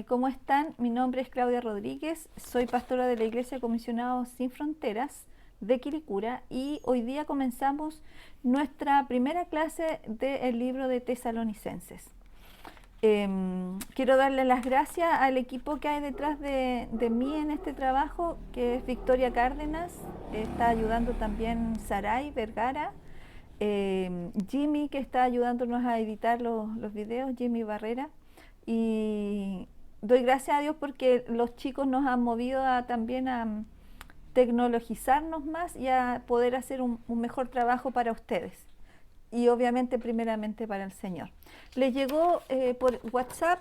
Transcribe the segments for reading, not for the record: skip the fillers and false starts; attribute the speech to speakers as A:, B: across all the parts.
A: ¿Cómo están? Mi nombre es Claudia Rodríguez, soy pastora de la Iglesia Comisionados Sin Fronteras de Quilicura y hoy día comenzamos nuestra primera clase del libro de Tesalonicenses. Quiero darle las gracias al equipo que hay detrás de mí en este trabajo, que es Victoria Cárdenas, está ayudando también Saray Vergara, Jimmy, que está ayudándonos a editar los videos, Jimmy Barrera, y doy gracias a Dios porque los chicos nos han movido también a tecnologizarnos más y a poder hacer un mejor trabajo para ustedes y obviamente primeramente para el Señor. Les llegó por WhatsApp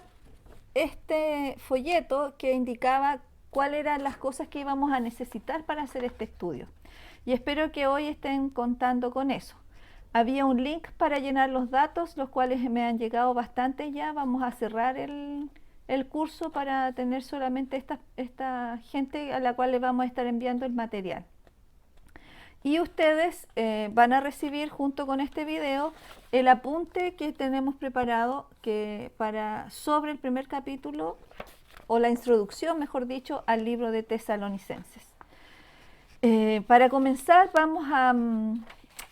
A: este folleto que indicaba cuáles eran las cosas que íbamos a necesitar para hacer este estudio y espero que hoy estén contando con eso. Había un link para llenar los datos, los cuales me han llegado bastante ya. Vamos a cerrar el curso para tener solamente esta gente a la cual le vamos a estar enviando el material. Y ustedes van a recibir junto con este video el apunte que tenemos preparado sobre el primer capítulo, o la introducción, mejor dicho, al libro de Tesalonicenses. Para comenzar vamos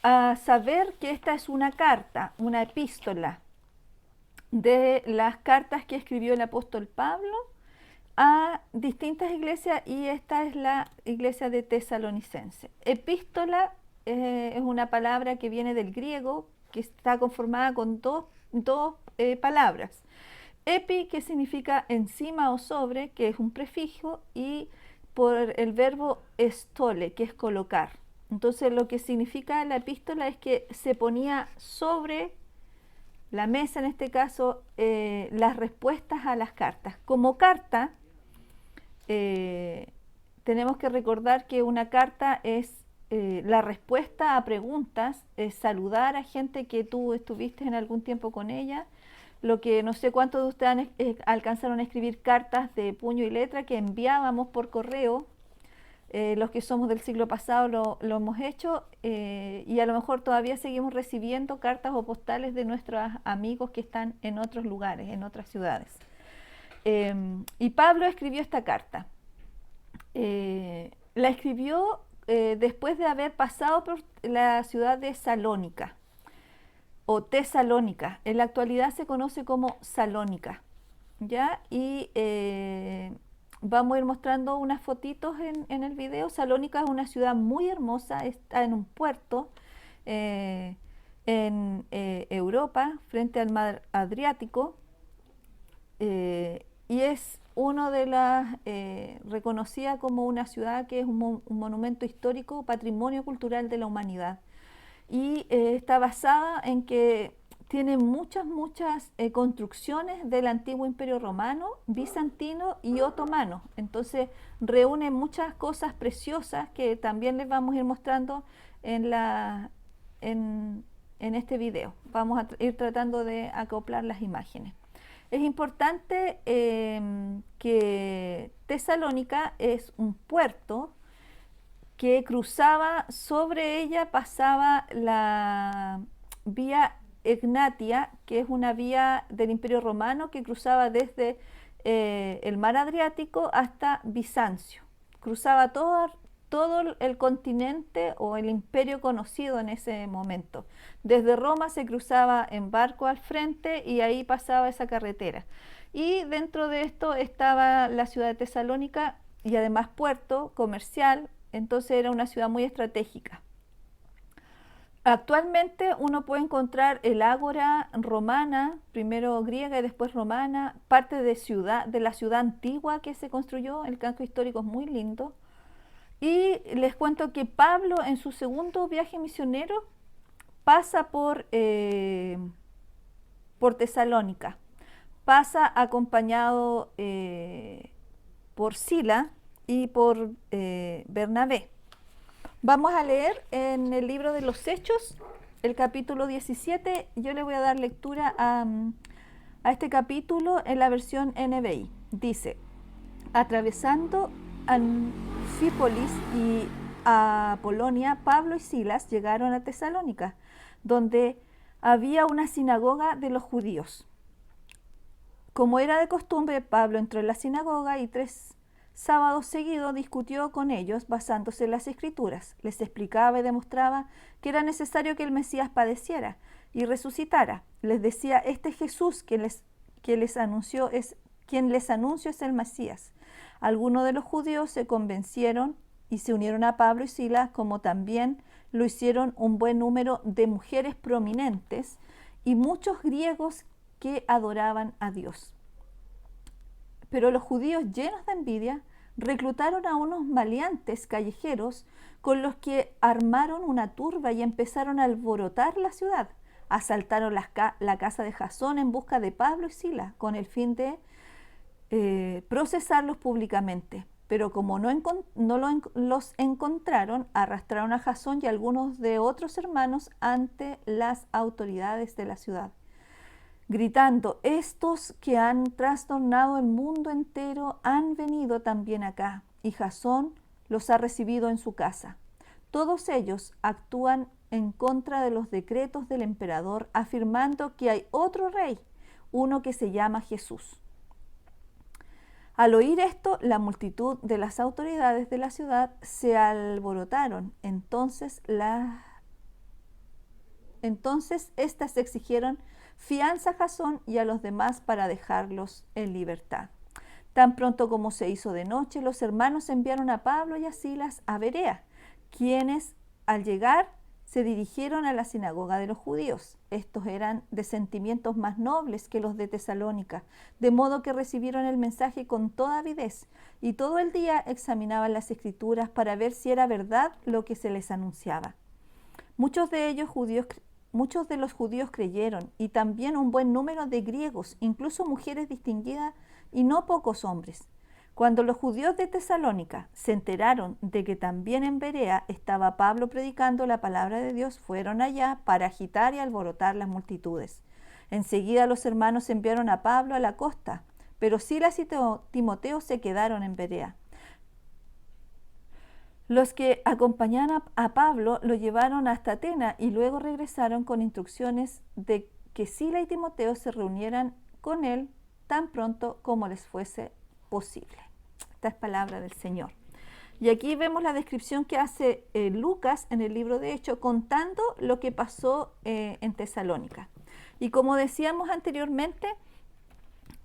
A: a saber que esta es una carta, una epístola de las cartas que escribió el apóstol Pablo a distintas iglesias, y esta es la iglesia de Tesalonicense. Epístola es una palabra que viene del griego, que está conformada con dos palabras. Epi, que significa encima o sobre, que es un prefijo, y por el verbo estole, que es colocar. Entonces lo que significa la epístola es que se ponía sobre la mesa, en este caso, las respuestas a las cartas. Como carta, tenemos que recordar que una carta es la respuesta a preguntas, es saludar a gente que tú estuviste en algún tiempo con ella. Lo que no sé cuántos de ustedes alcanzaron a escribir cartas de puño y letra que enviábamos por correo. Los que somos del siglo pasado lo hemos hecho, y a lo mejor todavía seguimos recibiendo cartas o postales de nuestros amigos que están en otros lugares, en otras ciudades. Y Pablo escribió esta carta. La escribió después de haber pasado por la ciudad de Salónica o Tesalónica. En la actualidad se conoce como Salónica, ¿ya? Y vamos a ir mostrando unas fotitos en el video. Salónica es una ciudad muy hermosa, está en un puerto en Europa, frente al mar Adriático, y es una de las reconocida como una ciudad que es un monumento histórico, patrimonio cultural de la humanidad. Y está basada en que tiene muchas construcciones del antiguo imperio romano, bizantino y otomano. Entonces reúne muchas cosas preciosas que también les vamos a ir mostrando en este video. Vamos a ir tratando de acoplar las imágenes. Es importante que Tesalónica es un puerto que cruzaba, sobre ella pasaba la vía Egnatia, que es una vía del Imperio Romano que cruzaba desde el mar Adriático hasta Bizancio. Cruzaba todo el continente o el imperio conocido en ese momento. Desde Roma se cruzaba en barco al frente y ahí pasaba esa carretera. Y dentro de esto estaba la ciudad de Tesalónica y además puerto comercial, entonces era una ciudad muy estratégica. Actualmente uno puede encontrar el ágora romana, primero griega y después romana, parte de la ciudad antigua que se construyó. El casco histórico es muy lindo. Y les cuento que Pablo, en su segundo viaje misionero, pasa por Tesalónica. Pasa acompañado por Sila y por Bernabé. Vamos a leer en el libro de los Hechos, el capítulo 17. Yo le voy a dar lectura a este capítulo en la versión NBI. Dice: atravesando Anfípolis y a Polonia, Pablo y Silas llegaron a Tesalónica, donde había una sinagoga de los judíos. Como era de costumbre, Pablo entró en la sinagoga y 3 sábados seguidos discutió con ellos basándose en las Escrituras. Les explicaba y demostraba que era necesario que el Mesías padeciera y resucitara. Les decía, este Jesús quien les anuncio es el Mesías. Algunos de los judíos se convencieron y se unieron a Pablo y Silas, como también lo hicieron un buen número de mujeres prominentes y muchos griegos que adoraban a Dios. Pero los judíos, llenos de envidia, reclutaron a unos maleantes callejeros con los que armaron una turba y empezaron a alborotar la ciudad. Asaltaron la casa de Jasón en busca de Pablo y Silas con el fin de procesarlos públicamente. Pero como los encontraron, arrastraron a Jasón y a algunos de otros hermanos ante las autoridades de la ciudad, gritando, estos que han trastornado el mundo entero han venido también acá, y Jasón los ha recibido en su casa. Todos ellos actúan en contra de los decretos del emperador, afirmando que hay otro rey, uno que se llama Jesús. Al oír esto, la multitud de las autoridades de la ciudad se alborotaron. Entonces éstas exigieron fianza a Jasón y a los demás para dejarlos en libertad. Tan pronto como se hizo de noche, los hermanos enviaron a Pablo y a Silas a Berea, quienes al llegar se dirigieron a la sinagoga de los judíos. Estos eran de sentimientos más nobles que los de Tesalónica, de modo que recibieron el mensaje con toda avidez y todo el día examinaban las Escrituras para ver si era verdad lo que se les anunciaba. Muchos de los judíos creyeron, y también un buen número de griegos, incluso mujeres distinguidas y no pocos hombres. Cuando los judíos de Tesalónica se enteraron de que también en Berea estaba Pablo predicando la palabra de Dios, fueron allá para agitar y alborotar las multitudes. Enseguida los hermanos enviaron a Pablo a la costa, pero Silas y Timoteo se quedaron en Berea. Los que acompañaban a Pablo lo llevaron hasta Atenas y luego regresaron con instrucciones de que Silas y Timoteo se reunieran con él tan pronto como les fuese posible. Esta es palabra del Señor. Y aquí vemos la descripción que hace Lucas en el libro de Hechos, contando lo que pasó en Tesalónica. Y como decíamos anteriormente,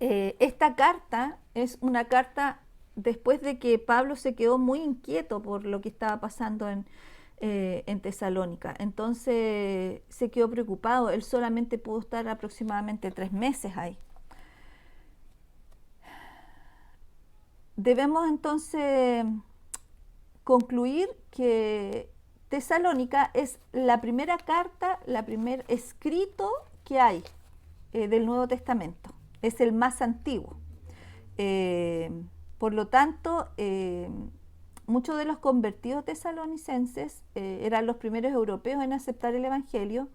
A: esta carta es una carta después de que Pablo se quedó muy inquieto por lo que estaba pasando en Tesalónica. Entonces se quedó preocupado. Él solamente pudo estar aproximadamente 3 meses ahí. Debemos entonces concluir que Tesalónica es la primera carta, el primer escrito que hay del Nuevo Testamento. Es el más antiguo. Por lo tanto, muchos de los convertidos tesalonicenses eran los primeros europeos en aceptar el Evangelio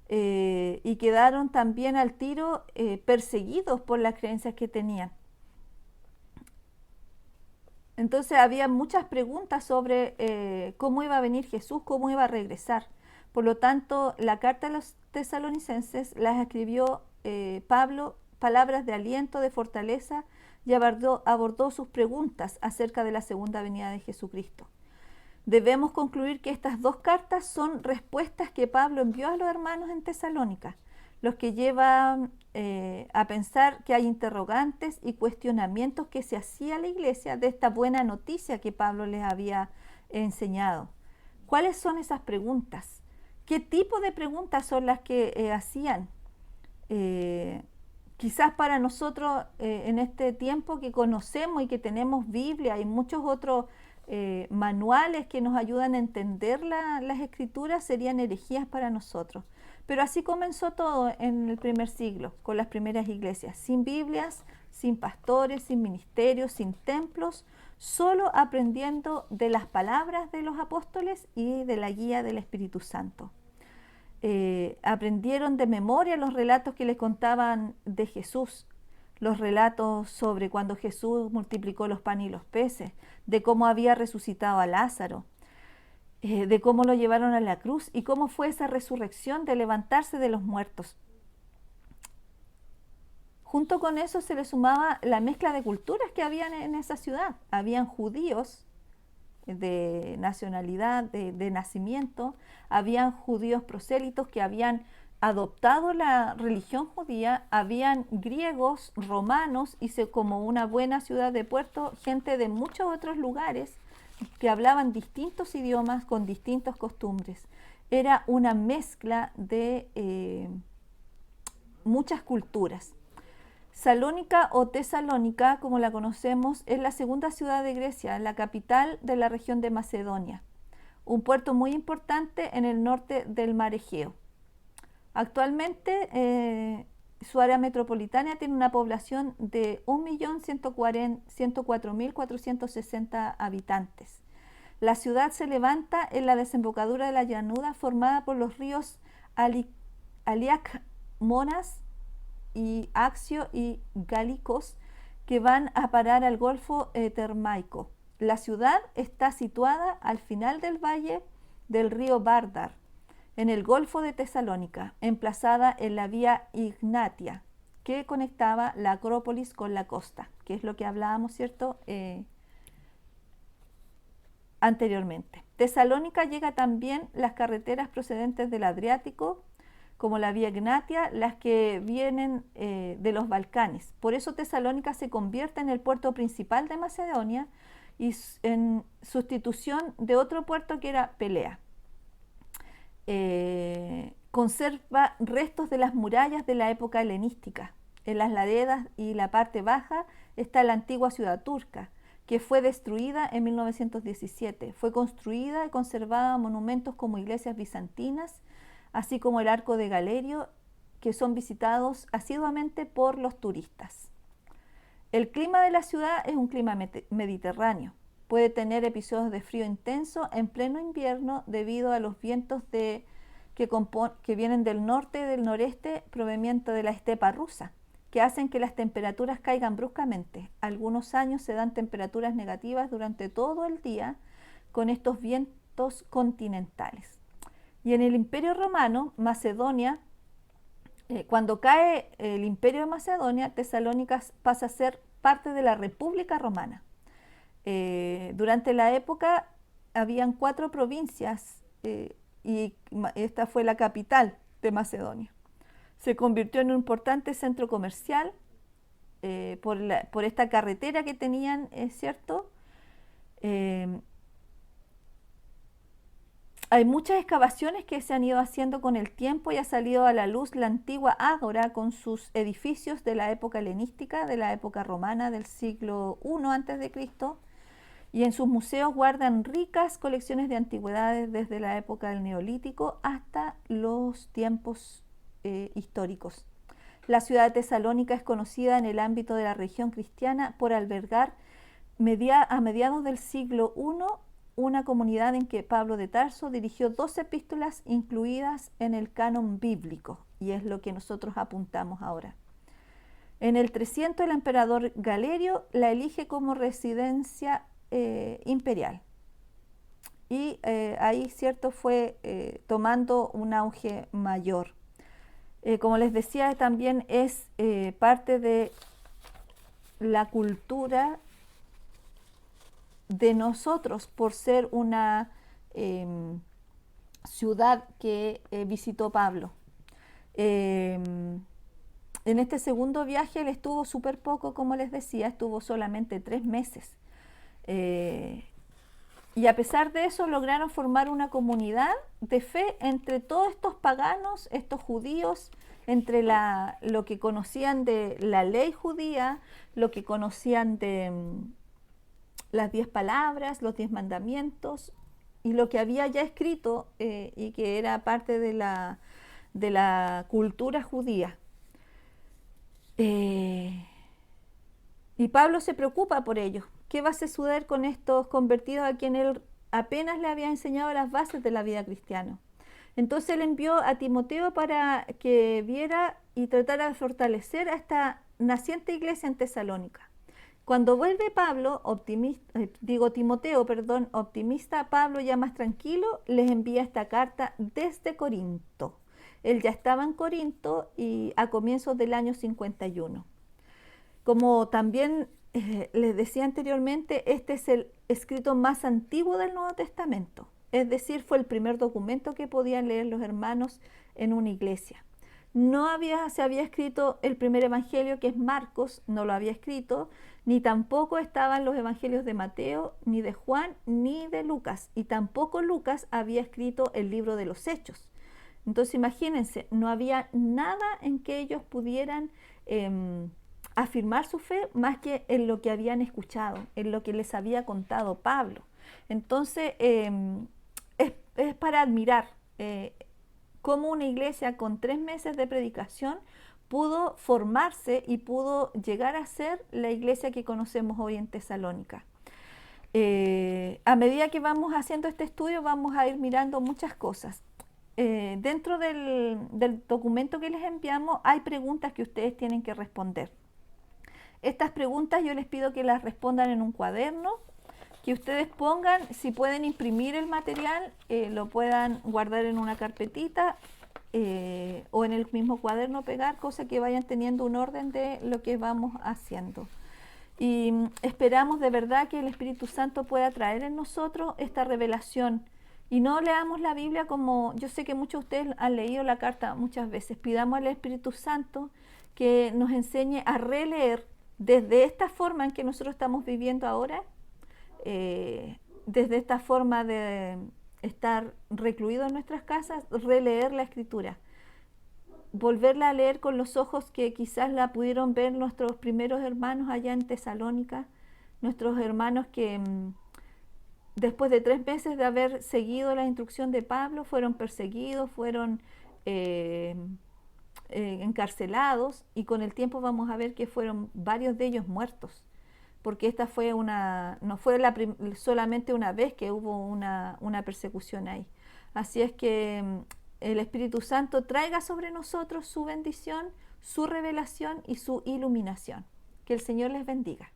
A: y quedaron también al tiro perseguidos por las creencias que tenían. Entonces había muchas preguntas sobre cómo iba a venir Jesús, cómo iba a regresar. Por lo tanto, la carta a los tesalonicenses las escribió Pablo, palabras de aliento, de fortaleza, y abordó sus preguntas acerca de la segunda venida de Jesucristo. Debemos concluir que estas 2 cartas son respuestas que Pablo envió a los hermanos en Tesalónica, los que llevan a pensar que hay interrogantes y cuestionamientos que se hacía a la iglesia de esta buena noticia que Pablo les había enseñado. ¿Cuáles son esas preguntas? ¿Qué tipo de preguntas son las que hacían? Quizás para nosotros en este tiempo que conocemos y que tenemos Biblia y muchos otros manuales que nos ayudan a entender las Escrituras serían herejías para nosotros. Pero así comenzó todo en el primer siglo, con las primeras iglesias, sin Biblias, sin pastores, sin ministerios, sin templos, solo aprendiendo de las palabras de los apóstoles y de la guía del Espíritu Santo. Aprendieron de memoria los relatos que les contaban de Jesús, los relatos sobre cuando Jesús multiplicó los panes y los peces, de cómo había resucitado a Lázaro, de cómo lo llevaron a la cruz y cómo fue esa resurrección de levantarse de los muertos. junto con eso se le sumaba la mezcla de culturas que habían en esa ciudad. Habían judíos de nacionalidad, de nacimiento, habían judíos prosélitos que habían adoptado la religión judía, habían griegos, romanos, y como una buena ciudad de puerto, gente de muchos otros lugares que hablaban distintos idiomas con distintas costumbres. Era una mezcla de muchas culturas. Salónica o Tesalónica, como la conocemos, es la segunda ciudad de Grecia, la capital de la región de Macedonia, un puerto muy importante en el norte del mar Egeo. Actualmente su área metropolitana tiene una población de 1.104.460 habitantes. La ciudad se levanta en la desembocadura de la llanura formada por los ríos Aliakmonas y Axio y Gálicos, que van a parar al Golfo Termaico. La ciudad está situada al final del valle del río Vardar, en el Golfo de Tesalónica, emplazada en la vía Ignatia, que conectaba la Acrópolis con la costa, que es lo que hablábamos, ¿cierto?, anteriormente. Tesalónica llega también las carreteras procedentes del Adriático, como la vía Ignatia, las que vienen de los Balcanes. Por eso Tesalónica se convierte en el puerto principal de Macedonia y en sustitución de otro puerto que era Pelea. Conserva restos de las murallas de la época helenística. En las laderas y la parte baja está la antigua ciudad turca, que fue destruida en 1917. Fue construida y conservada monumentos como iglesias bizantinas, así como el Arco de Galerio, que son visitados asiduamente por los turistas. El clima de la ciudad es un clima mediterráneo. Puede tener episodios de frío intenso en pleno invierno debido a los vientos que vienen del norte y del noreste provenientes de la estepa rusa, que hacen que las temperaturas caigan bruscamente. Algunos años se dan temperaturas negativas durante todo el día con estos vientos continentales. Y en el Imperio Romano, Macedonia, cuando cae el Imperio de Macedonia, Tesalónica pasa a ser parte de la República Romana. Durante la época habían 4 provincias y esta fue la capital de Macedonia. Se convirtió en un importante centro comercial por esta carretera que tenían, ¿cierto? Hay muchas excavaciones que se han ido haciendo con el tiempo y ha salido a la luz la antigua ágora con sus edificios de la época helenística, de la época romana del siglo I a.C., y en sus museos guardan ricas colecciones de antigüedades desde la época del Neolítico hasta los tiempos históricos. La ciudad de Tesalónica es conocida en el ámbito de la región cristiana por albergar a mediados del siglo I una comunidad en que Pablo de Tarso dirigió 2 epístolas incluidas en el canon bíblico, y es lo que nosotros apuntamos ahora. En el 300 el emperador Galerio la elige como residencia imperial, y ahí, cierto, fue tomando un auge mayor. Como les decía, también es parte de la cultura de nosotros por ser una ciudad que visitó Pablo. En este segundo viaje él estuvo súper poco, como les decía, estuvo solamente 3 meses. Y a pesar de eso lograron formar una comunidad de fe entre todos estos paganos, estos judíos, entre lo que conocían de la ley judía, lo que conocían de las 10 palabras, los 10 mandamientos, y lo que había ya escrito y que era parte de la cultura judía. Y Pablo se preocupa por ellos. ¿Qué va a suceder con estos convertidos a quien él apenas le había enseñado las bases de la vida cristiana? Entonces él envió a Timoteo para que viera y tratara de fortalecer a esta naciente iglesia en Tesalónica. Cuando vuelve Timoteo, optimista, Pablo ya más tranquilo, les envía esta carta desde Corinto. Él ya estaba en Corinto y a comienzos del año 51. Como también les decía anteriormente, este es el escrito más antiguo del Nuevo Testamento. Es decir, fue el primer documento que podían leer los hermanos en una iglesia. Se había escrito el primer evangelio, que es Marcos, no lo había escrito, ni tampoco estaban los evangelios de Mateo, ni de Juan, ni de Lucas, y tampoco Lucas había escrito el libro de los Hechos. Entonces imagínense, no había nada en que ellos pudieran afirmar su fe más que en lo que habían escuchado, en lo que les había contado Pablo. Entonces es para admirar cómo una iglesia con 3 meses de predicación pudo formarse y pudo llegar a ser la iglesia que conocemos hoy en Tesalónica. A medida que vamos haciendo este estudio vamos a ir mirando muchas cosas. Dentro del documento que les enviamos hay preguntas que ustedes tienen que responder. Estas preguntas yo les pido que las respondan en un cuaderno, que ustedes pongan, si pueden imprimir el material, lo puedan guardar en una carpetita o en el mismo cuaderno pegar, cosa que vayan teniendo un orden de lo que vamos haciendo. Y esperamos de verdad que el Espíritu Santo pueda traer en nosotros esta revelación. Y no leamos la Biblia como, yo sé que muchos de ustedes han leído la carta muchas veces, pidamos al Espíritu Santo que nos enseñe a releer desde esta forma en que nosotros estamos viviendo ahora, desde esta forma de estar recluidos en nuestras casas, releer la Escritura, volverla a leer con los ojos que quizás la pudieron ver nuestros primeros hermanos allá en Tesalónica, nuestros hermanos que después de 3 meses de haber seguido la instrucción de Pablo, fueron perseguidos, fueron encarcelados, y con el tiempo vamos a ver que fueron varios de ellos muertos, porque esta fue no fue solamente una vez que hubo una persecución ahí. Así es que el Espíritu Santo traiga sobre nosotros su bendición, su revelación y su iluminación. Que el Señor les bendiga.